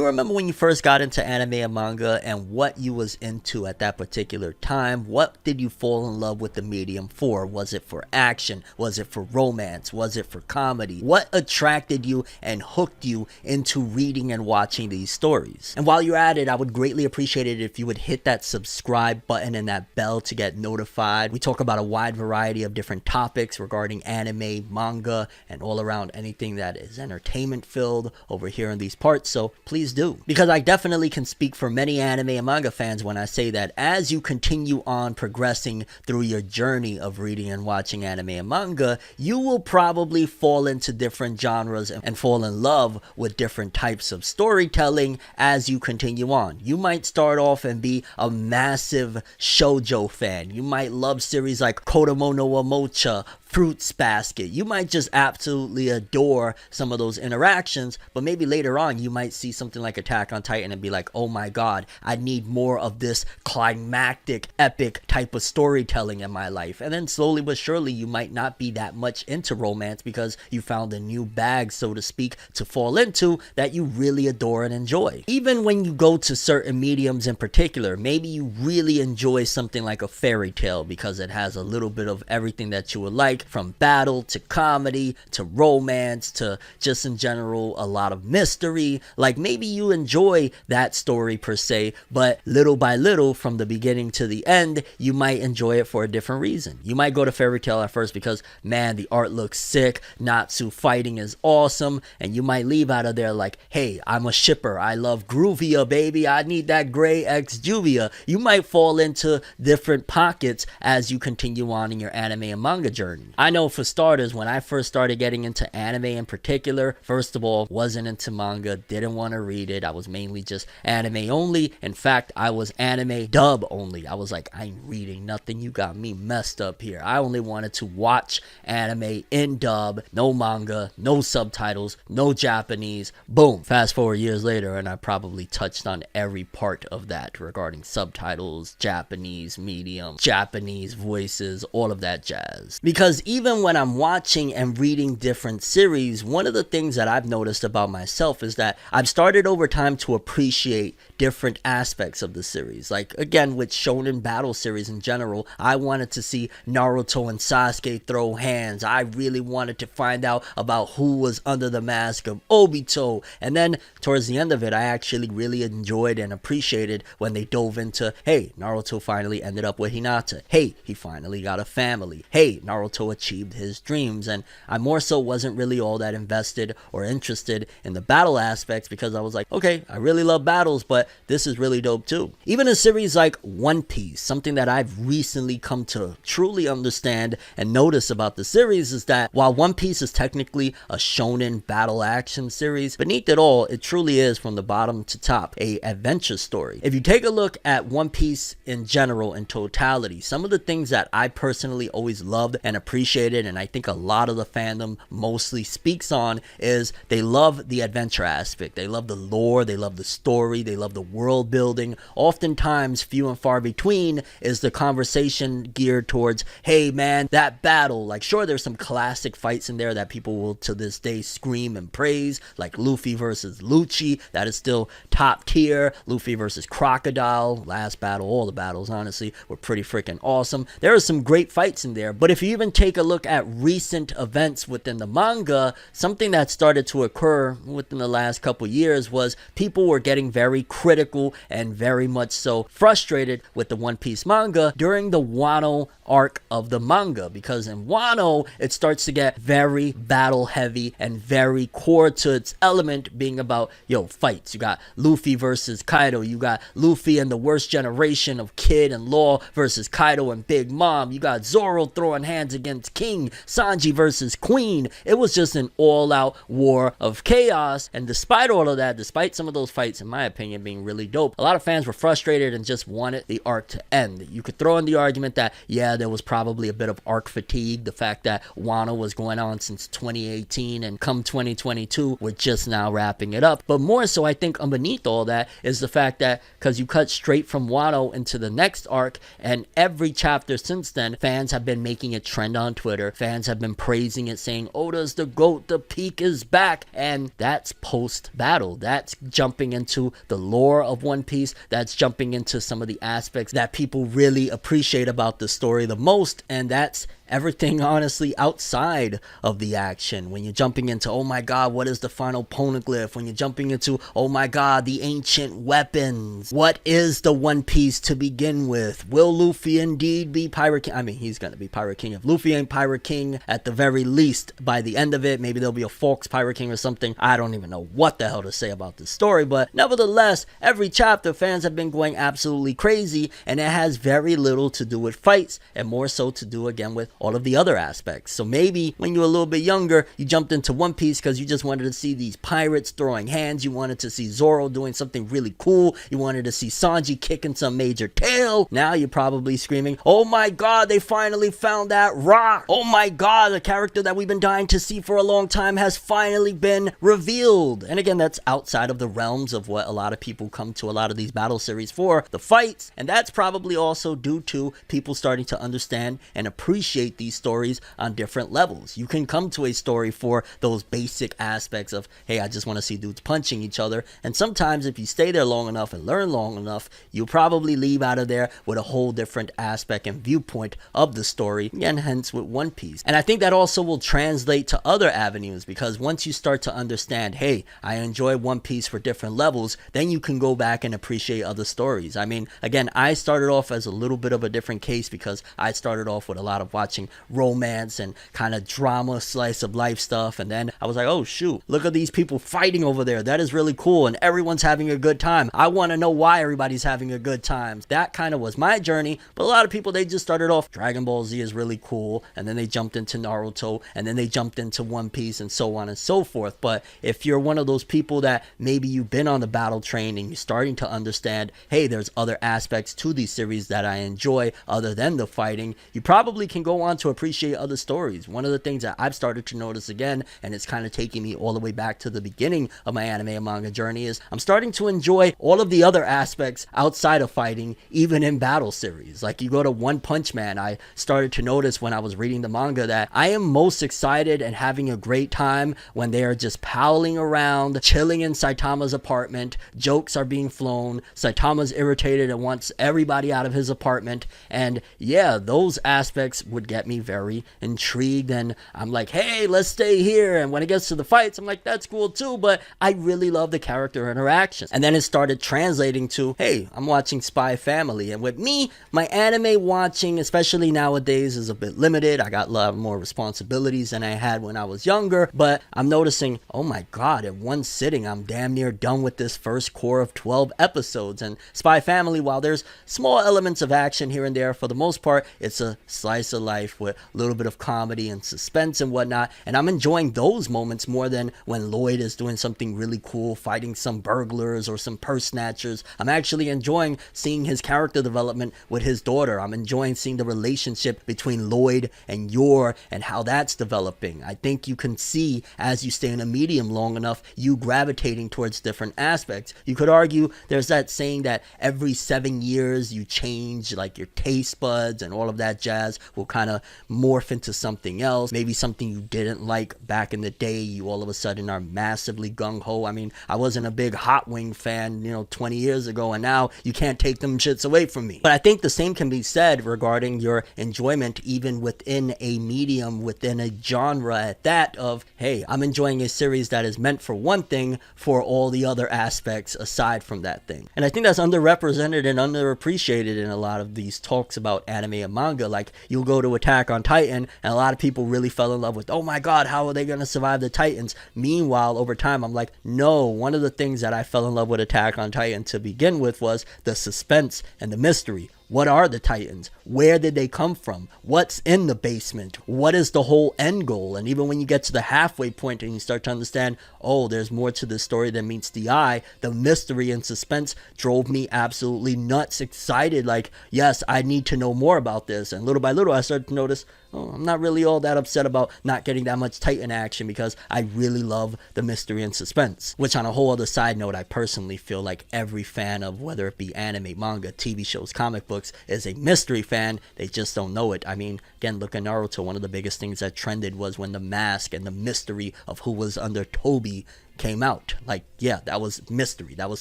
remember when you first got into anime and manga and what you was into at that particular time? What did you fall in love with the medium for? Was it for action? Was it for romance? Was it for comedy? What attracted you and hooked you into reading and watching these stories? And while you're at it, I would greatly appreciate it if you would hit that subscribe button and that bell to get notified. We talk about a wide variety of different topics regarding anime, manga, and all around anything that is entertainment filled over here in these parts, so please do. Because I definitely can speak for many anime and manga fans when I say that as you continue on progressing through your journey of reading and watching anime and manga, you will probably fall into different genres and fall in love with different types of storytelling as you continue on. You might start off and be a massive shoujo fan. You might love series like Kodomo no Omocha, Fruits Basket. You might just absolutely adore some of those interactions, but maybe later on you might see something like Attack on Titan and be like, oh my god, I need more of this climactic, epic type of storytelling in my life. And then slowly but surely you might not be that much into romance because you found a new bag, so to speak, to fall into that you really adore and enjoy. Even when you go to certain mediums in particular, maybe you really enjoy something like a fairy tale because it has a little bit of everything that you would like, from battle to comedy to romance to just in general a lot of mystery. Like maybe you enjoy that story per se, but little by little from the beginning to the end you might enjoy it for a different reason. You might go to fairy tale at first because man, the art looks sick, Natsu fighting is awesome, and you might leave out of there like, hey, I'm a shipper, I love Groovia baby, I need that gray X Juvia. You might fall into different pockets as you continue on in your anime and manga journey. I know for starters, when I first started getting into anime in particular, first of all, wasn't into manga, didn't want to read it. I was mainly just anime only. In fact, I was anime dub only. I was like, I ain't reading nothing. You got me messed up here. I only wanted to watch anime in dub, no manga, no subtitles, no Japanese. Boom. Fast forward years later, and I probably touched on every part of that regarding subtitles, Japanese medium, Japanese voices, all of that jazz. Because even when I'm watching and reading different series, one of the things that I've noticed about myself is that I've started over time to appreciate different aspects of the series. Like again, with shonen battle series in general, I wanted to see Naruto and Sasuke throw hands. I really wanted to find out about who was under the mask of Obito. And then towards the end of it, I actually really enjoyed and appreciated when they dove into, hey, Naruto finally ended up with Hinata. Hey, he finally got a family. Hey, Naruto achieved his dreams. And I more so wasn't really all that invested or interested in the battle aspects because I was like, okay, I really love battles, but this is really dope too. Even a series like One Piece, something that I've recently come to truly understand and notice about the series is that while One Piece is technically a shonen battle action series, beneath it all, it truly is from the bottom to top a adventure story. If you take a look at One Piece in general, in totality, some of the things that I personally always loved and appreciated, and I think a lot of the fandom mostly speaks on, is they love the adventure aspect. They love the lore, they love the story, they love the world building. Oftentimes, few and far between is the conversation geared towards, hey man, that battle, like sure there's some classic fights in there that people will to this day scream and praise, like Luffy versus Lucci, that is still top tier. Luffy versus Crocodile, last battle, all the battles honestly were pretty freaking awesome. There are some great fights in there, but if you even take a look at recent events within the manga, something that started to occur within the last couple years was people were getting very critical and very much so frustrated with the One Piece manga during the Wano arc of the manga, because in Wano it starts to get very battle heavy and very core to its element being about fights. You got Luffy versus Kaido, you got Luffy and the worst generation of Kid and Law versus Kaido and Big Mom, you got Zoro throwing hands against King, Sanji versus Queen. It was just an all-out war of chaos, and despite all of that, despite some of those fights in my opinion being something really dope. A lot of fans were frustrated and just wanted the arc to end. You could throw in the argument that, yeah, there was probably a bit of arc fatigue. The fact that Wano was going on since 2018 and come 2022, we're just now wrapping it up. But more so, I think underneath all that is the fact that because you cut straight from Wano into the next arc, and every chapter since then, fans have been making it trend on Twitter. Fans have been praising it, saying, Oda's the GOAT, the peak is back. And that's post-battle. That's jumping into the lore of One Piece. That's jumping into some of the aspects that people really appreciate about the story the most. And that's everything honestly outside of the action. When you're jumping into, oh my god, what is the final poneglyph? When you're jumping into, oh my god, the ancient weapons. What is the One Piece to begin with? Will Luffy indeed be Pirate King? I mean, he's gonna be Pirate King. If Luffy ain't Pirate King at the very least by the end of it, maybe there'll be a Fox Pirate King or something. I don't even know what the hell to say about this story, but nevertheless, every chapter fans have been going absolutely crazy, and it has very little to do with fights and more so to do again with all of the other aspects. So maybe when you were a little bit younger, you jumped into One Piece because you just wanted to see these pirates throwing hands. You wanted to see Zoro doing something really cool. You wanted to see Sanji kicking some major tail. Now you're probably screaming, oh my god, they finally found that rock. Oh my god, the character that we've been dying to see for a long time has finally been revealed. And again, that's outside of the realms of what a lot of people come to a lot of these battle series for, the fights. And that's probably also due to people starting to understand and appreciate these stories on different levels. You can come to a story for those basic aspects of, hey, I just want to see dudes punching each other. And sometimes if you stay there long enough and learn long enough, you'll probably leave out of there with a whole different aspect and viewpoint of the story, and hence with One Piece. And I think that also will translate to other avenues, because once you start to understand, hey, I enjoy One Piece for different levels, then you can go back and appreciate other stories. I mean, again, I started off as a little bit of a different case because I started off with a lot of watching romance and kind of drama, slice of life stuff, and then I was like, oh shoot, look at these people fighting over there. That is really cool, and everyone's having a good time. I want to know why everybody's having a good time. That kind of was my journey. But a lot of people, they just started off, Dragon Ball Z is really cool, and then they jumped into Naruto, and then they jumped into One Piece, and so on and so forth. But if you're one of those people that maybe you've been on the battle train and you're starting to understand, hey, there's other aspects to these series that I enjoy other than the fighting, you probably can go on to appreciate other stories. One of the things that I've started to notice again, and it's kind of taking me all the way back to the beginning of my anime and manga journey, is I'm starting to enjoy all of the other aspects outside of fighting, even in battle series. Like you go to One Punch Man, I started to notice when I was reading the manga that I am most excited and having a great time when they are just prowling around, chilling in Saitama's apartment, jokes are being flown, Saitama's irritated and wants everybody out of his apartment, and yeah, those aspects would get me very intrigued, and I'm like, hey, let's stay here. And when it gets to the fights, I'm like, that's cool too, but I really love the character interactions. And then it started translating to, hey, I'm watching Spy Family, and with me, my anime watching, especially nowadays, is a bit limited. I got a lot more responsibilities than I had when I was younger, but I'm noticing, oh my god, in one sitting, I'm damn near done with this first core of 12 episodes. And Spy Family, while there's small elements of action here and there, for the most part, it's a slice of life with a little bit of comedy and suspense and whatnot, and I'm enjoying those moments more than when Lloyd is doing something really cool, fighting some burglars or some purse snatchers. I'm actually enjoying seeing his character development with his daughter. I'm enjoying seeing the relationship between Lloyd and Yor and how that's developing. I think you can see, as you stay in a medium long enough, you gravitating towards different aspects. You could argue there's that saying that every 7 years you change, like your taste buds and all of that jazz will kind of morph into something else. Maybe something you didn't like back in the day, you all of a sudden are massively gung-ho. I mean, I wasn't a big Hot Wing fan, 20 years ago, and now you can't take them shits away from me. But I think the same can be said regarding your enjoyment even within a medium, within a genre at that of, hey, I'm enjoying a series that is meant for one thing for all the other aspects aside from that thing. And I think that's underrepresented and underappreciated in a lot of these talks about anime and manga. Like, you'll go to Attack on Titan, and a lot of people really fell in love with, oh my god, how are they going to survive the Titans? Meanwhile, over time, I'm like, no, one of the things that I fell in love with Attack on Titan to begin with was the suspense and the mystery. What are the Titans? Where did they come from? What's in the basement? What is the whole end goal? And even when you get to the halfway point and you start to understand, oh, there's more to this story than meets the eye, the mystery and suspense drove me absolutely nuts, excited. Like, yes, I need to know more about this. And little by little, I started to notice, oh, I'm not really all that upset about not getting that much Titan action because I really love the mystery and suspense. Which, on a whole other side note, I personally feel like every fan of whether it be anime, manga, TV shows, comic books is a mystery fan. They just don't know it. I mean, again, look at Naruto. One of the biggest things that trended was when the mask and the mystery of who was under Toby came out. Like, yeah, that was mystery, that was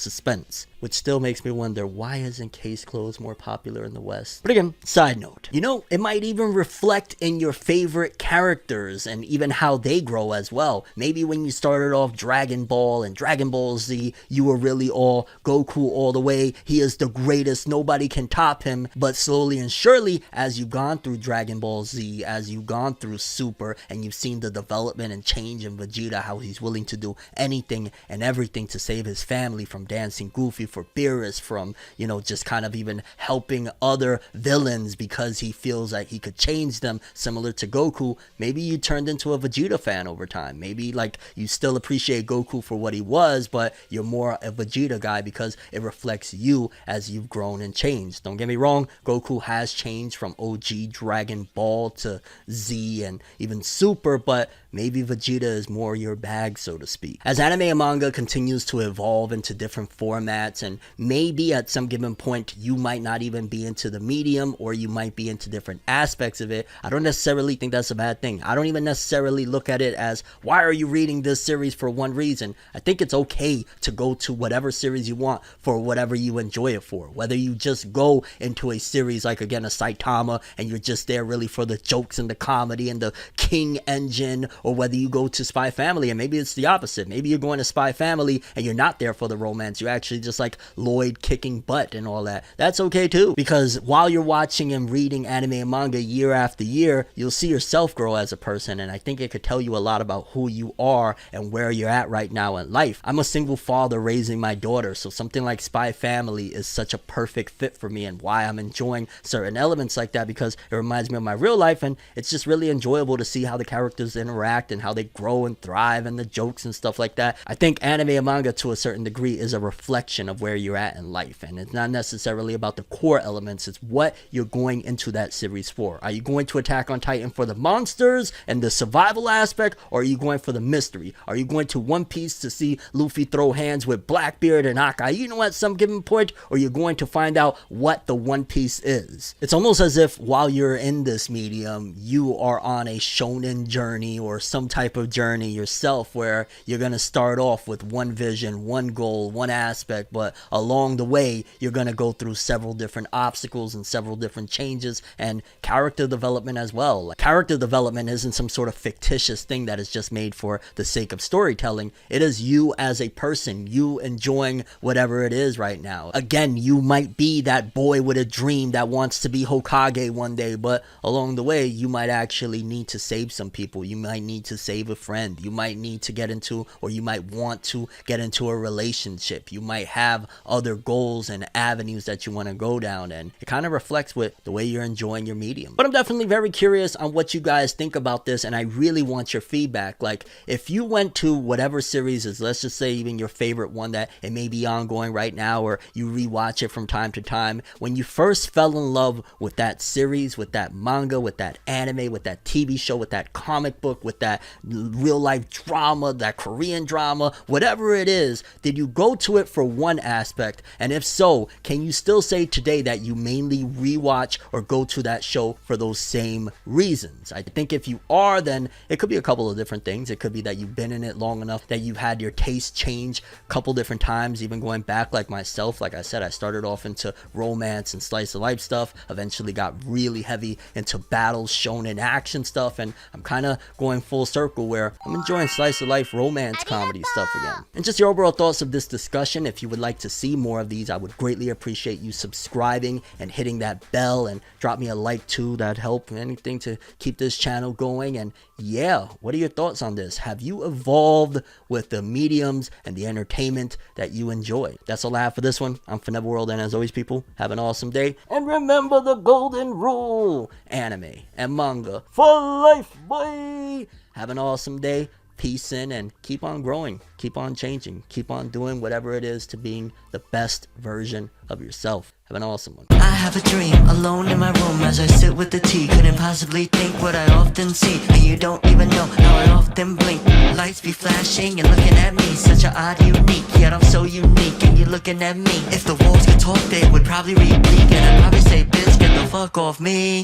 suspense, which still makes me wonder, why isn't case clothes more popular in the West? But again, side note, you know, it might even reflect in your favorite characters and even how they grow as well. Maybe when you started off Dragon Ball and Dragon Ball Z, you were really all Goku all the way, he is the greatest, nobody can top him. But slowly and surely, as you've gone through Dragon Ball Z, as you've gone through Super, and you've seen the development and change in Vegeta, how he's willing to do anything and everything to save his family, from dancing Goofy for Beerus, from, you know, just kind of even helping other villains because he feels like he could change them, similar to Goku. Maybe you turned into a Vegeta fan over time. Maybe like you still appreciate Goku for what he was, but you're more a Vegeta guy because it reflects you as you've grown and changed. Don't get me wrong, Goku has changed from OG Dragon Ball to Z and even Super, but maybe Vegeta is more your bag, so to speak. As anime and manga continues to evolve into different formats, and maybe at some given point you might not even be into the medium, or you might be into different aspects of it, I don't necessarily think that's a bad thing. I don't even necessarily look at it as, why are you reading this series for one reason? I think it's okay to go to whatever series you want for whatever you enjoy it for. Whether you just go into a series like, again, a Saitama, and you're just there really for the jokes and the comedy and the King engine, or whether you go to Spy Family and maybe it's the opposite. Maybe you're going to Spy Family and you're not there for the romance. You're actually just like Lloyd kicking butt and all that. That's okay too, because while you're watching and reading anime and manga year after year, you'll see yourself grow as a person, and I think it could tell you a lot about who you are and where you're at right now in life. I'm a single father raising my daughter, so something like Spy Family is such a perfect fit for me, and why I'm enjoying certain elements like that, because it reminds me of my real life, and it's just really enjoyable to see how the characters interact and how they grow and thrive and the jokes and stuff like that. I think anime and manga to a certain degree is a reflection of where you're at in life, and it's not necessarily about the core elements, it's what you're going into that series for. Are you going to Attack on Titan for the monsters and the survival aspect, or are you going for the mystery? Are you going to One Piece to see Luffy throw hands with Blackbeard and Akainu at some given point, or you're going to find out what the One Piece is? It's almost as if while you're in this medium, you are on a shonen journey or some type of journey yourself, where you're going to start off with one vision, one goal, one aspect, but along the way you're going to go through several different obstacles and several different changes and character development as well. Like, character development isn't some sort of fictitious thing that is just made for the sake of storytelling. It is you as a person, you enjoying whatever it is right now. Again, you might be that boy with a dream that wants to be Hokage one day, but along the way you might actually need to save some people. You might need to save a friend. You might need to get into, or you might want to get into a relationship. You might have other goals and avenues that you want to go down, and it kind of reflects with the way you're enjoying your medium. But I'm definitely very curious on what you guys think about this, and I really want your feedback. Like, if you went to whatever series is, let's just say even your favorite one that it may be ongoing right now, or you rewatch it from time to time, when you first fell in love with that series, with that manga, with that anime, with that TV show, with that comic book, with that real life drama, that Korean drama, whatever it is, did you go to it for one aspect? And if so, can you still say today that you mainly rewatch or go to that show for those same reasons? I think if you are, then it could be a couple of different things. It could be that you've been in it long enough that you've had your taste change a couple different times, even going back like myself. Like I said, I started off into romance and slice of life stuff, eventually got really heavy into battles, shonen action stuff, and I'm kind of going full circle where I'm enjoying slice of life romance comedy stuff again. And just your overall thoughts of this discussion. If you would like to see more of these, I would greatly appreciate you subscribing and hitting that bell, and drop me a like too. That'd help, anything to keep this channel going. And yeah, what are your thoughts on this? Have you evolved with the mediums and the entertainment that you enjoy? That's all I have for this one. I'm ForneverWorld, and as always, people, have an awesome day. And remember the golden rule: anime and manga for life, boy. Have an awesome day. Peace in, and keep on growing, keep on changing, keep on doing whatever it is to being the best version of yourself. Have an awesome one. I have a dream, alone in my room as I sit with the tea. Couldn't possibly think what I often see, and you don't even know how I often blink. Lights be flashing and looking at me, such an odd, unique, yet I'm so unique, and you're looking at me. If the walls could talk, they would probably repeat, and I'd probably say, bitch, get the fuck off me.